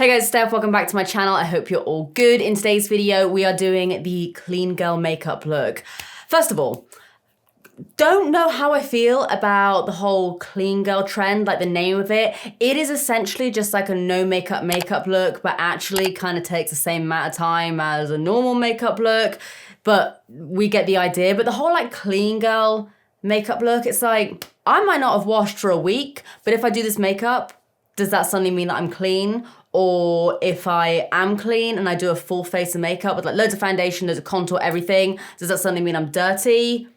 Hey guys, Steph, welcome back to my channel. I hope you're all good. In today's video, we are doing the clean girl makeup look. First of all, don't know how I feel about the whole clean girl trend, like the name of it. It is essentially just like a no makeup look, but actually kind of takes the same amount of time as a normal makeup look, but we get the idea. But the whole like clean girl makeup look, it's like, I might not have washed for a week, but if I do this makeup, does that suddenly mean that I'm clean? Or if I am clean and I do a full face of makeup with like loads of foundation, loads of contour, everything, does that suddenly mean I'm dirty?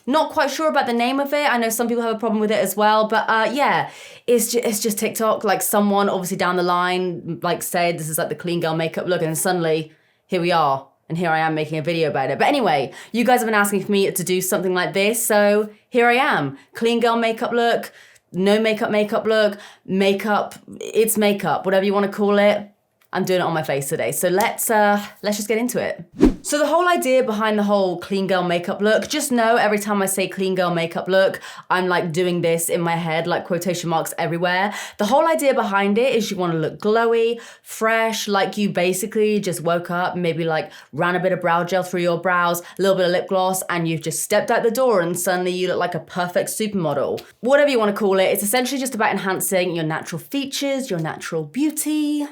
Not quite sure about the name of it. I know some people have a problem with it as well, but yeah, it's just TikTok. Like someone obviously down the line like said this is like the clean girl makeup look, and then suddenly here we are, and here I am making a video about it. But anyway, you guys have been asking for me to do something like this, so here I am. Clean girl makeup look, no makeup look, it's makeup, whatever you want to call it. I'm doing it on my face today. So let's just get into it. So the whole idea behind the whole clean girl makeup look, just know every time I say clean girl makeup look, I'm like doing this in my head, like quotation marks everywhere. The whole idea behind it is you want to look glowy, fresh, like you basically just woke up, maybe like ran a bit of brow gel through your brows, a little bit of lip gloss, and you've just stepped out the door and suddenly you look like a perfect supermodel. Whatever you want to call it, it's essentially just about enhancing your natural features, your natural beauty.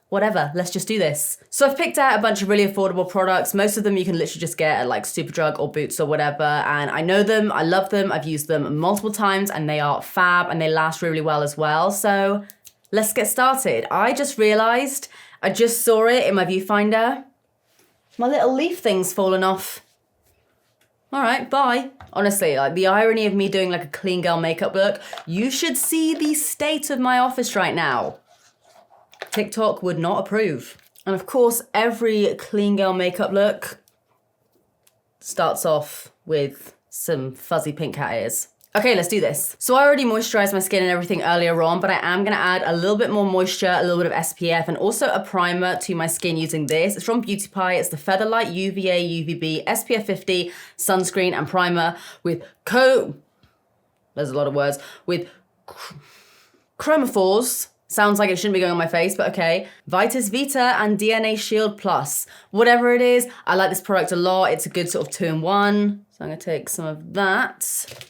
Whatever, let's just do this. So I've picked out a bunch of really affordable products. Most of them you can literally just get at like Superdrug or Boots or whatever. And I know them, I love them, I've used them multiple times and they are fab and they last really well as well. So let's get started. I just realized, I just saw it in my viewfinder. My little leaf thing's fallen off. All right, bye. Honestly, like the irony of me doing like a clean girl makeup look, you should see the state of my office right now. TikTok would not approve. And of course, every clean girl makeup look starts off with some fuzzy pink cat ears. Okay, let's do this. So I already moisturized my skin and everything earlier on, but I am gonna add a little bit more moisture, a little bit of SPF, and also a primer to my skin using this. It's from Beauty Pie. It's the Featherlight UVA UVB SPF 50 sunscreen and primer with there's a lot of words, with chromophores. Sounds like it shouldn't be going on my face, but okay. Vitis Vita and DNA Shield Plus. Whatever it is, I like this product a lot. It's a good sort of 2-in-1. So I'm gonna take some of that.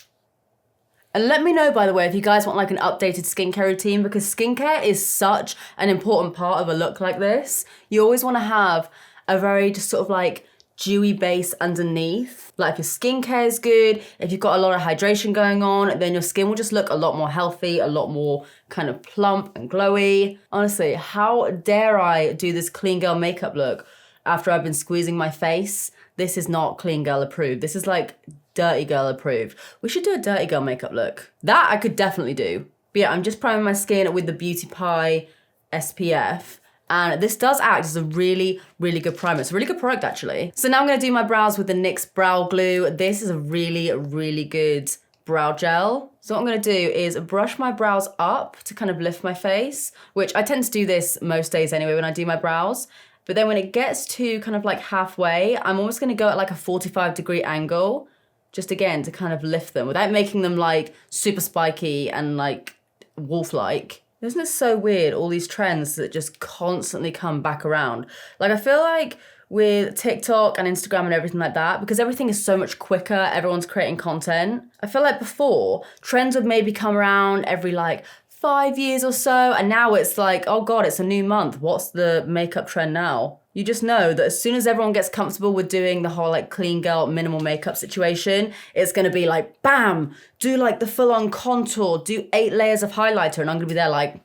And let me know, by the way, if you guys want like an updated skincare routine, because skincare is such an important part of a look like this. You always wanna have a very just sort of like dewy base underneath. Like if your skincare is good, if you've got a lot of hydration going on, then your skin will just look a lot more healthy, a lot more kind of plump and glowy. Honestly, how dare I do this clean girl makeup look after I've been squeezing my face? This is not clean girl approved. This is like dirty girl approved. We should do a dirty girl makeup look. That I could definitely do. But yeah, I'm just priming my skin with the Beauty Pie SPF. And this does act as a really, really good primer. It's a really good product, actually. So now I'm gonna do my brows with the NYX Brow Glue. This is a really, really good brow gel. So what I'm gonna do is brush my brows up to kind of lift my face, which I tend to do this most days anyway when I do my brows. But then when it gets to kind of like halfway, I'm always gonna go at like a 45-degree angle, just again, to kind of lift them without making them like super spiky and like wolf-like. Isn't it so weird, all these trends that just constantly come back around? Like I feel like with TikTok and Instagram and everything like that, because everything is so much quicker, everyone's creating content. I feel like before, trends would maybe come around every like 5 years or so, and now it's like, oh God, it's a new month. What's the makeup trend now? You just know that as soon as everyone gets comfortable with doing the whole like clean girl minimal makeup situation, it's gonna be like, bam, do like the full on contour, do 8 layers of highlighter, and I'm gonna be there like,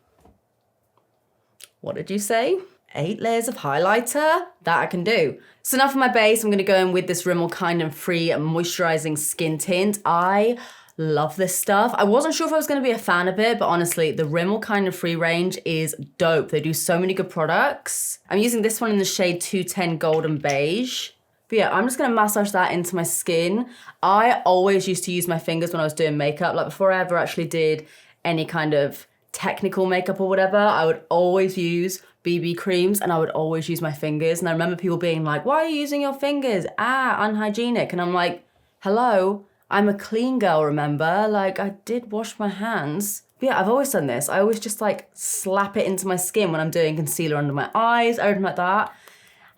what did you say? 8 layers of highlighter? That I can do. So now for my base, I'm gonna go in with this Rimmel Kind and Free moisturizing skin tint. I love this stuff. I wasn't sure if I was gonna be a fan of it, but honestly, the Rimmel Kind of Free range is dope. They do so many good products. I'm using this one in the shade 210 Golden Beige. But yeah, I'm just gonna massage that into my skin. I always used to use my fingers when I was doing makeup. Like before I ever actually did any kind of technical makeup or whatever, I would always use BB creams and I would always use my fingers. And I remember people being like, why are you using your fingers? Unhygienic. And I'm like, hello, I'm a clean girl, remember? Like, I did wash my hands. But yeah, I've always done this. I always just like slap it into my skin when I'm doing concealer under my eyes, everything like that.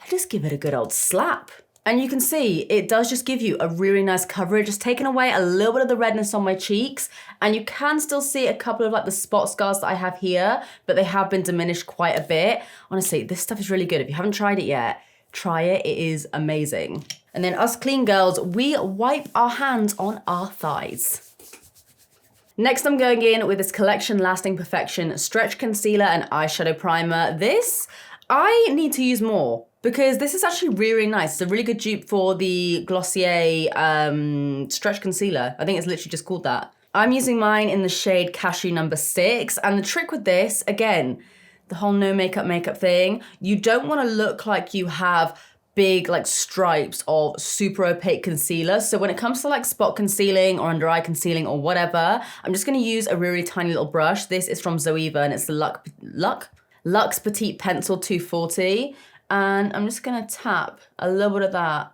I just give it a good old slap. And you can see it does just give you a really nice coverage. It's taken away a little bit of the redness on my cheeks, and you can still see a couple of like the spot scars that I have here, but they have been diminished quite a bit. Honestly, this stuff is really good. If you haven't tried it yet, try it. It is amazing. And then us clean girls, we wipe our hands on our thighs. Next, I'm going in with this Collection Lasting Perfection Stretch Concealer and Eyeshadow Primer. This, I need to use more, because this is actually really, really nice. It's a really good dupe for the Glossier Stretch Concealer. I think it's literally just called that. I'm using mine in the shade Cashew number 6. And the trick with this, again, the whole no makeup thing, you don't want to look like you have big like stripes of super opaque concealer. So when it comes to like spot concealing or under eye concealing or whatever, I'm just going to use a really tiny little brush. This is from Zoeva and it's the Luxe Petite Pencil 240. And I'm just gonna tap a little bit of that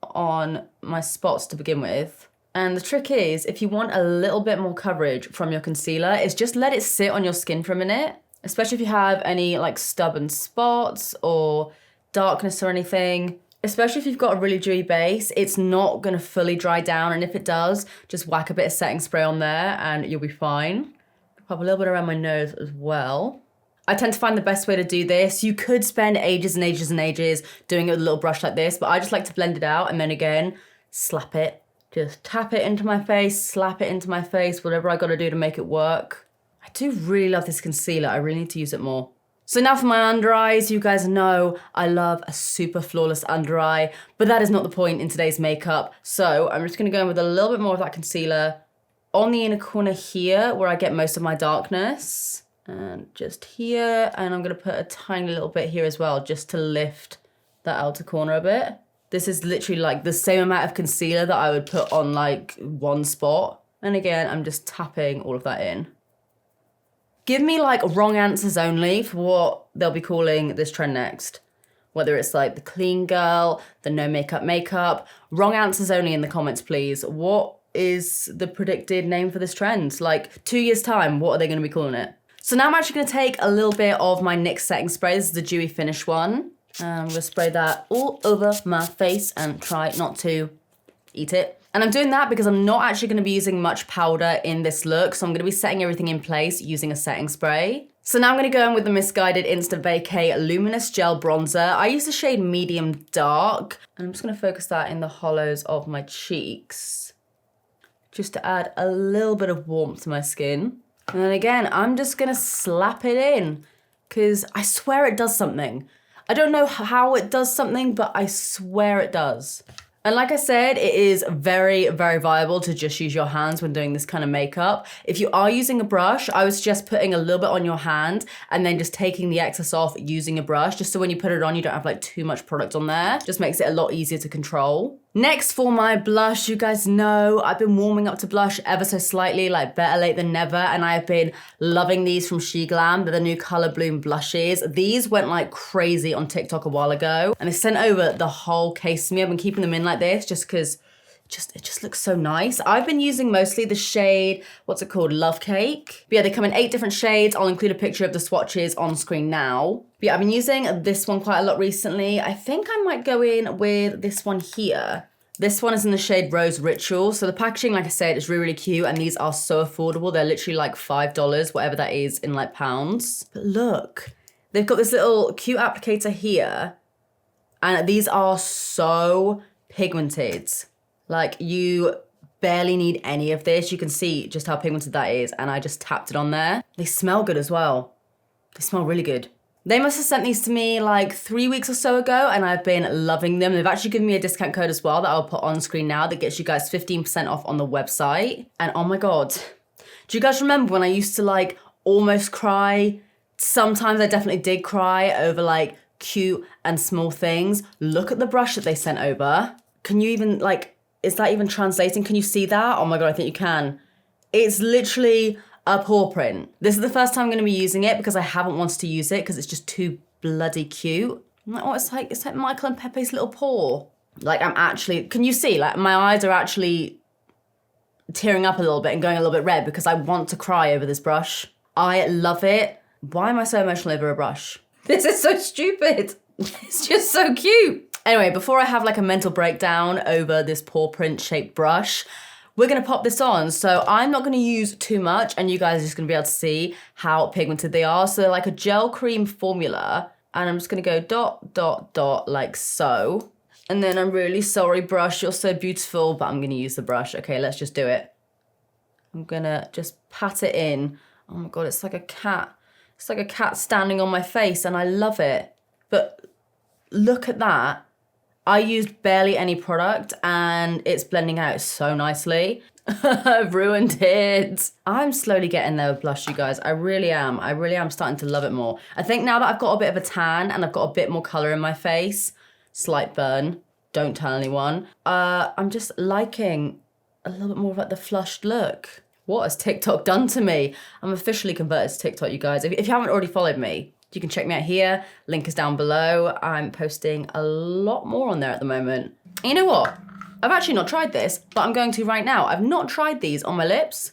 on my spots to begin with. And the trick is, if you want a little bit more coverage from your concealer, is just let it sit on your skin for a minute, especially if you have any like stubborn spots or darkness or anything. Especially if you've got a really dewy base, it's not gonna fully dry down. And if it does, just whack a bit of setting spray on there and you'll be fine. Pop a little bit around my nose as well. I tend to find the best way to do this. You could spend ages and ages and ages doing it with a little brush like this, but I just like to blend it out and then again, slap it. Just tap it into my face, slap it into my face, whatever I gotta do to make it work. I do really love this concealer. I really need to use it more. So now for my under eyes, you guys know I love a super flawless under eye, but that is not the point in today's makeup. So I'm just gonna go in with a little bit more of that concealer on the inner corner here where I get most of my darkness. And just here, and I'm gonna put a tiny little bit here as well, just to lift that outer corner a bit. This is literally like the same amount of concealer that I would put on like one spot. And again, I'm just tapping all of that in. Give me like wrong answers only for what they'll be calling this trend next. Whether it's like the clean girl, the no makeup. Wrong answers only in the comments, please. What is the predicted name for this trend? Like 2 years time, what are they gonna be calling it? So now I'm actually gonna take a little bit of my NYX setting spray. This is the dewy finish one. I'm gonna spray that all over my face and try not to eat it. And I'm doing that because I'm not actually gonna be using much powder in this look. So I'm gonna be setting everything in place using a setting spray. So now I'm gonna go in with the Missguided Instant Vacay Luminous Gel Bronzer. I use the shade Medium Dark. And I'm just gonna focus that in the hollows of my cheeks, just to add a little bit of warmth to my skin. And then again, I'm just gonna slap it in because I swear it does something. I don't know how it does something, but I swear it does. And like I said, it is very, very viable to just use your hands when doing this kind of makeup. If you are using a brush, I would suggest putting a little bit on your hand and then just taking the excess off using a brush, just so when you put it on, you don't have like too much product on there. Just makes it a lot easier to control. Next for my blush, you guys know I've been warming up to blush ever so slightly, like better late than never, and I've been loving these from She Glam. They're the new Color Bloom blushes. These went like crazy on TikTok a while ago, and they sent over the whole case to me. I've been keeping them in like this just because it just looks so nice. I've been using mostly the shade, what's it called, Love Cake. But yeah, they come in 8 different shades. I'll include a picture of the swatches on screen now. But yeah, I've been using this one quite a lot recently. I think I might go in with this one here. This one is in the shade Rose Ritual. So the packaging, like I said, is really, really cute. And these are so affordable. They're literally like $5, whatever that is in like pounds. But look, they've got this little cute applicator here. And these are so pigmented. Like you barely need any of this. You can see just how pigmented that is. And I just tapped it on there. They smell good as well. They smell really good. They must have sent these to me like 3 weeks or so ago and I've been loving them. They've actually given me a discount code as well that I'll put on screen now that gets you guys 15% off on the website. And oh my God, do you guys remember when I used to like almost cry? Sometimes I definitely did cry over like cute and small things. Look at the brush that they sent over. Can you even like, is that even translating? Can you see that? Oh my God, I think you can. It's literally a paw print. This is the first time I'm gonna be using it because I haven't wanted to use it because it's just too bloody cute. I'm like, oh, it's like Michael and Pepe's little paw. Like I'm actually, can you see? Like my eyes are actually tearing up a little bit and going a little bit red because I want to cry over this brush. I love it. Why am I so emotional over a brush? This is so stupid. It's just so cute. Anyway, before I have like a mental breakdown over this paw print shaped brush, we're gonna pop this on. So I'm not gonna use too much and you guys are just gonna be able to see how pigmented they are. So they're like a gel cream formula. And I'm just gonna go dot, dot, dot, like so. And then I'm really sorry, brush, you're so beautiful, but I'm gonna use the brush. Okay, let's just do it. I'm gonna just pat it in. Oh my God, it's like a cat. It's like a cat standing on my face and I love it. But look at that. I used barely any product and it's blending out so nicely. I've ruined it. I'm slowly getting there with blush, you guys. I really am. I really am starting to love it more. I think now that I've got a bit of a tan and I've got a bit more color in my face, slight burn, don't tell anyone. I'm just liking a little bit more of like the flushed look. What has TikTok done to me? I'm officially converted to TikTok, you guys. If you haven't already followed me, you can check me out here. Link is down below. I'm posting a lot more on there at the moment. And you know what? I've actually not tried this, but I'm going to right now. I've not tried these on my lips.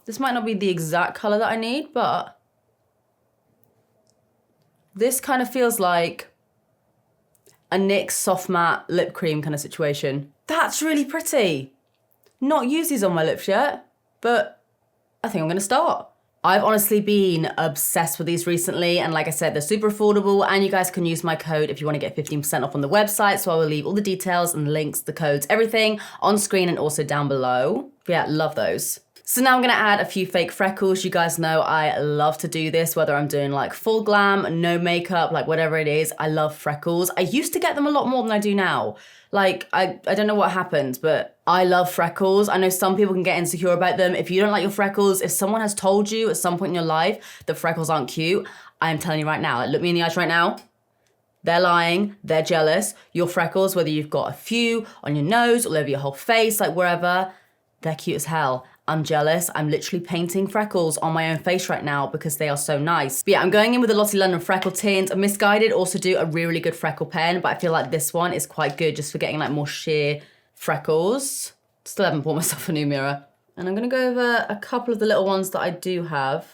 This might not be the exact color that I need, but this kind of feels like a NYX soft matte lip cream kind of situation. That's really pretty. Not used these on my lips yet, but I think I'm gonna start. I've honestly been obsessed with these recently, and like I said, they're super affordable, and you guys can use my code if you want to get 15% off on the website, so I will leave all the details and links, the codes, everything on screen and also down below. But yeah, love those. So now I'm gonna add a few fake freckles. You guys know I love to do this, whether I'm doing like full glam, no makeup, like whatever it is, I love freckles. I used to get them a lot more than I do now. Like, I don't know what happened, but I love freckles. I know some people can get insecure about them. If you don't like your freckles, if someone has told you at some point in your life that freckles aren't cute, I am telling you right now, like, look me in the eyes right now. They're lying, they're jealous. Your freckles, whether you've got a few on your nose, all over your whole face, like wherever, they're cute as hell. I'm jealous. I'm literally painting freckles on my own face right now because they are so nice. But yeah, I'm going in with a Lottie London freckle tint. Missguided also do a really good freckle pen, but I feel like this one is quite good just for getting like more sheer freckles. Still haven't bought myself a new mirror. And I'm gonna go over a couple of the little ones that I do have.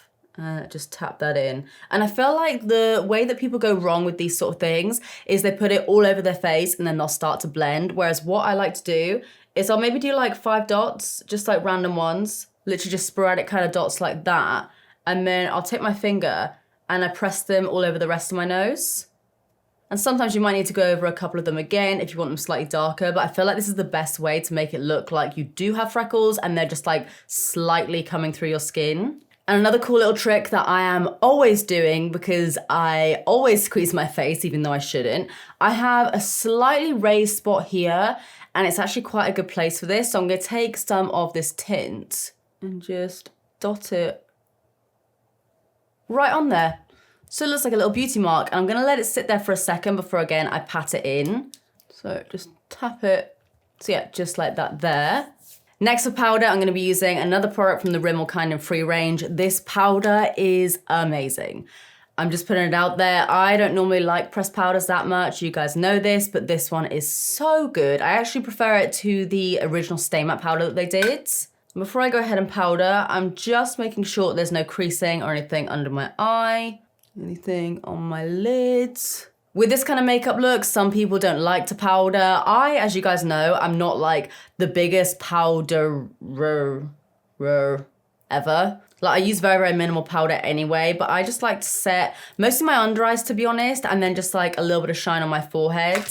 Just tap that in. And I feel like the way that people go wrong with these sort of things is they put it all over their face and then they'll start to blend. Whereas what I like to do is I'll maybe do like 5 dots, just like random ones, literally just sporadic kind of dots like that. And then I'll take my finger and I press them all over the rest of my nose. And sometimes you might need to go over a couple of them again if you want them slightly darker, but I feel like this is the best way to make it look like you do have freckles and they're just like slightly coming through your skin. And another cool little trick that I am always doing, because I always squeeze my face even though I shouldn't, I have a slightly raised spot here and it's actually quite a good place for this. So I'm gonna take some of this tint and just dot it right on there. So it looks like a little beauty mark, and I'm gonna let it sit there for a second before again I pat it in. So just tap it. So yeah, just like that there. Next for powder, I'm gonna be using another product from the Rimmel Kind and Free range. This powder is amazing. I'm just putting it out there. I don't normally like pressed powders that much. You guys know this, but this one is so good. I actually prefer it to the original Stay Matte powder that they did. Before I go ahead and powder, I'm just making sure there's no creasing or anything under my eye, anything on my lids. With this kind of makeup look, some people don't like to powder. I, as you guys know, I'm not like the biggest powderer ever. Like, I use very, very minimal powder anyway, but I just like to set mostly my under eyes, to be honest, and then just like a little bit of shine on my forehead.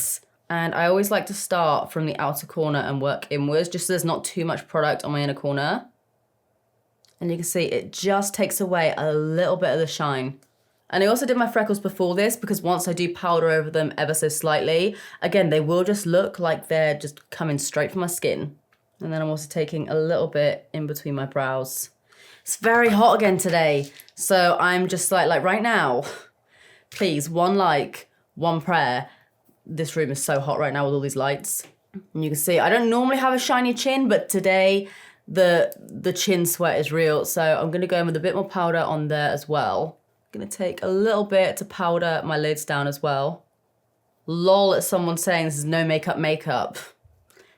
And I always like to start from the outer corner and work inwards, just so there's not too much product on my inner corner. And you can see it just takes away a little bit of the shine. And I also did my freckles before this, because once I do powder over them ever so slightly, again, they will just look like they're just coming straight from my skin. And then I'm also taking a little bit in between my brows. It's very hot again today. So I'm just like right now, please, one like, one prayer. This room is so hot right now with all these lights. And you can see, I don't normally have a shiny chin, but today the chin sweat is real. So I'm gonna go in with a bit more powder on there as well. I'm gonna take a little bit to powder my lids down as well. Lol at someone saying this is no makeup.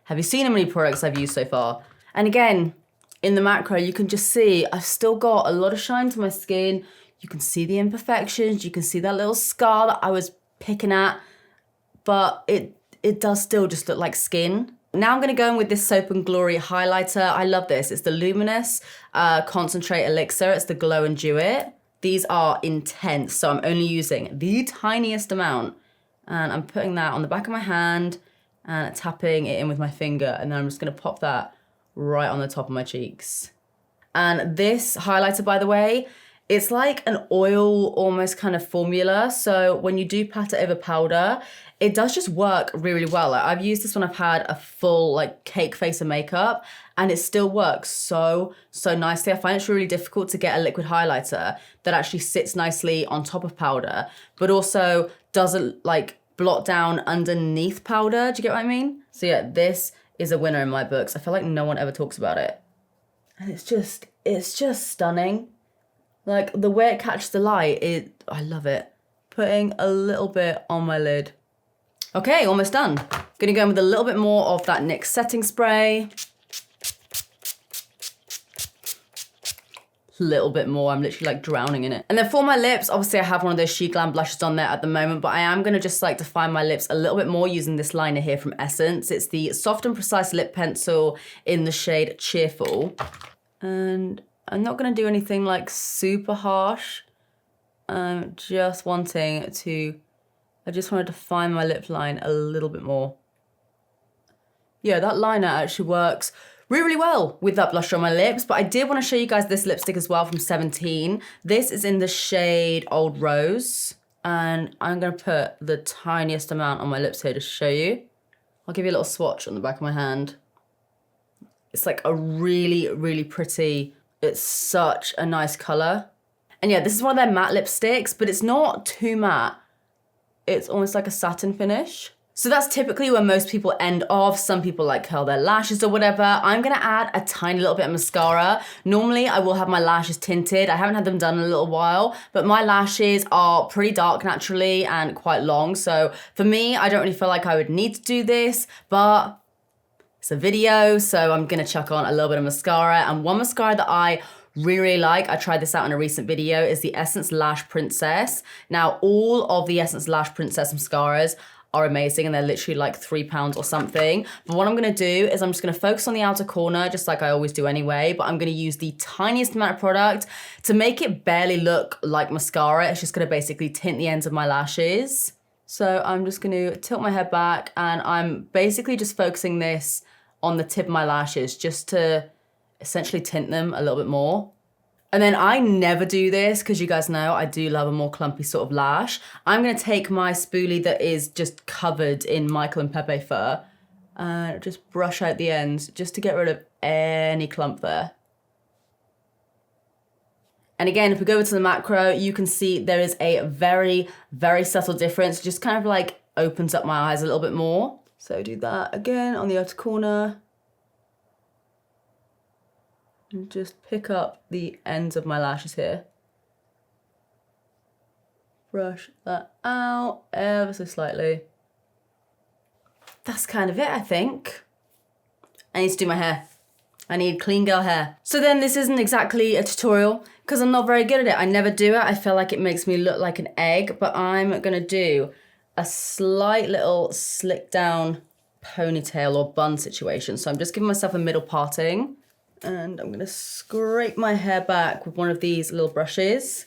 Have you seen how many products I've used so far? And again, in the macro, you can just see I've still got a lot of shine to my skin. You can see the imperfections. You can see that little scar that I was picking at, but it does still just look like skin. Now I'm gonna go in with this Soap and Glory highlighter. I love this. It's the Luminous Concentrate Elixir. It's the Glow and Dew It. These are intense, so I'm only using the tiniest amount. And I'm putting that on the back of my hand and tapping it in with my finger. And then I'm just gonna pop that right on the top of my cheeks. And this highlighter, by the way, it's like an oil almost kind of formula. So when you do pat it over powder, it does just work really well. Like, I've used this when I've had a full like cake face of makeup and it still works so nicely. I find it's really difficult to get a liquid highlighter that actually sits nicely on top of powder, but also doesn't like blot down underneath powder. Do you get what I mean? So yeah, this is a winner in my books. I feel like no one ever talks about it. And it's just stunning. Like the way it catches the light, I love it. Putting a little bit on my lid. Okay, almost done. Gonna go in with a little bit more of that NYX setting spray. Little bit more, I'm literally like drowning in it. And then for my lips, obviously I have one of those She Glam blushes on there at the moment, but I am gonna just like define my lips a little bit more using this liner here from Essence. It's the Soft and Precise Lip Pencil in the shade Cheerful. And I'm not gonna do anything like super harsh. I'm just wanting to, I just want to define my lip line a little bit more. Yeah, that liner actually works really well with that blusher on my lips, but I did want to show you guys this lipstick as well from 17. This is in the shade Old Rose, and I'm going to put the tiniest amount on my lips here to show you. I'll give you a little swatch on the back of my hand. It's like a really pretty, it's such a nice color. And yeah, this is one of their matte lipsticks, but it's not too matte. It's almost like a satin finish. So that's typically where most people end off. Some people like curl their lashes or whatever. I'm gonna add a tiny little bit of mascara. Normally I will have my lashes tinted. I haven't had them done in a little while, but my lashes are pretty dark naturally and quite long. So for me, I don't really feel like I would need to do this, but it's a video, so I'm gonna chuck on a little bit of mascara. And one mascara that I really like, I tried this out in a recent video, is the Essence Lash Princess. Now, all of the Essence Lash Princess mascaras are amazing and they're literally like £3 or something. But what I'm gonna do is I'm just gonna focus on the outer corner, just like I always do anyway, but I'm gonna use the tiniest amount of product to make it barely look like mascara. It's just gonna basically tint the ends of my lashes. So I'm just gonna tilt my head back and I'm basically just focusing this on the tip of my lashes just to essentially tint them a little bit more. And then I never do this because you guys know I do love a more clumpy sort of lash. I'm gonna take my spoolie that is just covered in Michael and Pepe fur and just brush out the ends just to get rid of any clump there. And again, if we go over to the macro, you can see there is a very subtle difference. Just kind of like opens up my eyes a little bit more. So do that again on the outer corner. And just pick up the ends of my lashes here. Brush that out ever so slightly. That's kind of it, I think. I need to do my hair. I need clean girl hair. So then this isn't exactly a tutorial because I'm not very good at it. I never do it. I feel like it makes me look like an egg, but I'm gonna do a slight little slick down ponytail or bun situation. So I'm just giving myself a middle parting. And I'm gonna scrape my hair back with one of these little brushes.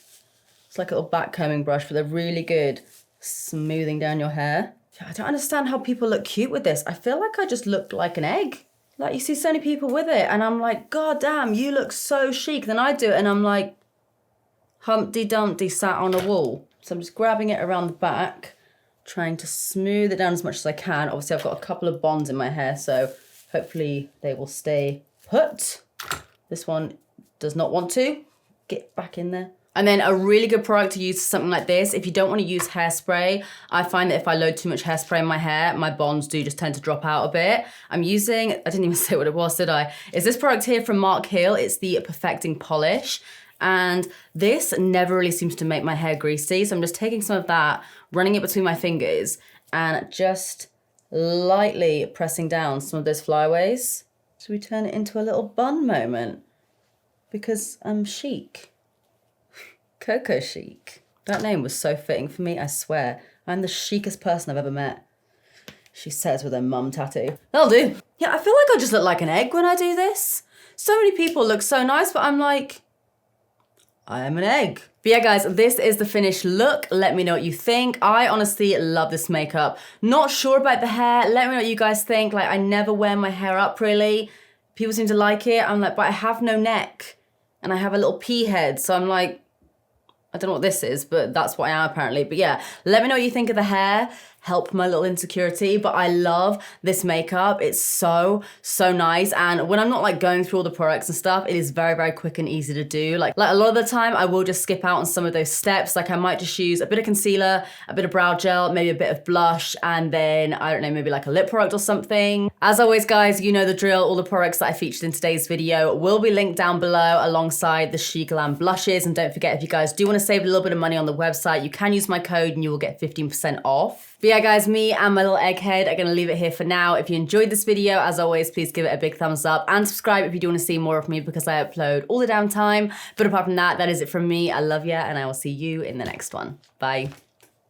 It's like a little back combing brush, but they're really good smoothing down your hair. I don't understand how people look cute with this. I feel like I just look like an egg. Like you see so many people with it and I'm like, God damn, you look so chic. Then I do it and I'm like Humpty Dumpty sat on a wall. So I'm just grabbing it around the back, trying to smooth it down as much as I can. Obviously I've got a couple of bonds in my hair, so hopefully they will stay put. This one does not want to. Get back in there. And then a really good product to use for something like this, if you don't want to use hairspray, I find that if I load too much hairspray in my hair, my bonds do just tend to drop out a bit. I'm using, I didn't even say what it was, did I? Is this product here from Mark Hill. It's the Perfecting Polish. And this never really seems to make my hair greasy. So I'm just taking some of that, running it between my fingers and just lightly pressing down some of those flyaways. Should we turn it into a little bun moment? Because I'm chic. Coco Chic. That name was so fitting for me, I swear. I'm the chicest person I've ever met. She says with her mum tattoo. That'll do. Yeah, I feel like I just look like an egg when I do this. So many people look so nice, but I'm like, I am an egg. But yeah, guys, this is the finished look. Let me know what you think. I honestly love this makeup. Not sure about the hair. Let me know what you guys think. Like, I never wear my hair up, really. People seem to like it. I'm like, but I have no neck. And I have a little pea head. So I'm like, I don't know what this is, but that's what I am apparently. But yeah, let me know what you think of the hair. Help my little insecurity. But I love this makeup. It's so, so nice. And when I'm not like going through all the products and stuff, it is very, very quick and easy to do. Like a lot of the time, I will just skip out on some of those steps. Like I might just use a bit of concealer, a bit of brow gel, maybe a bit of blush, and then, I don't know, maybe like a lip product or something. As always, guys, you know the drill. All the products that I featured in today's video will be linked down below alongside the She Glam blushes. And don't forget, if you guys do want to save a little bit of money on the website, you can use my code and you will get 15% off. But yeah, guys, me and my little egghead are going to leave it here for now. If you enjoyed this video, as always, please give it a big thumbs up and subscribe if you do want to see more of me because I upload all the damn time. But apart from that, that is it from me. I love ya, and I will see you in the next one. Bye.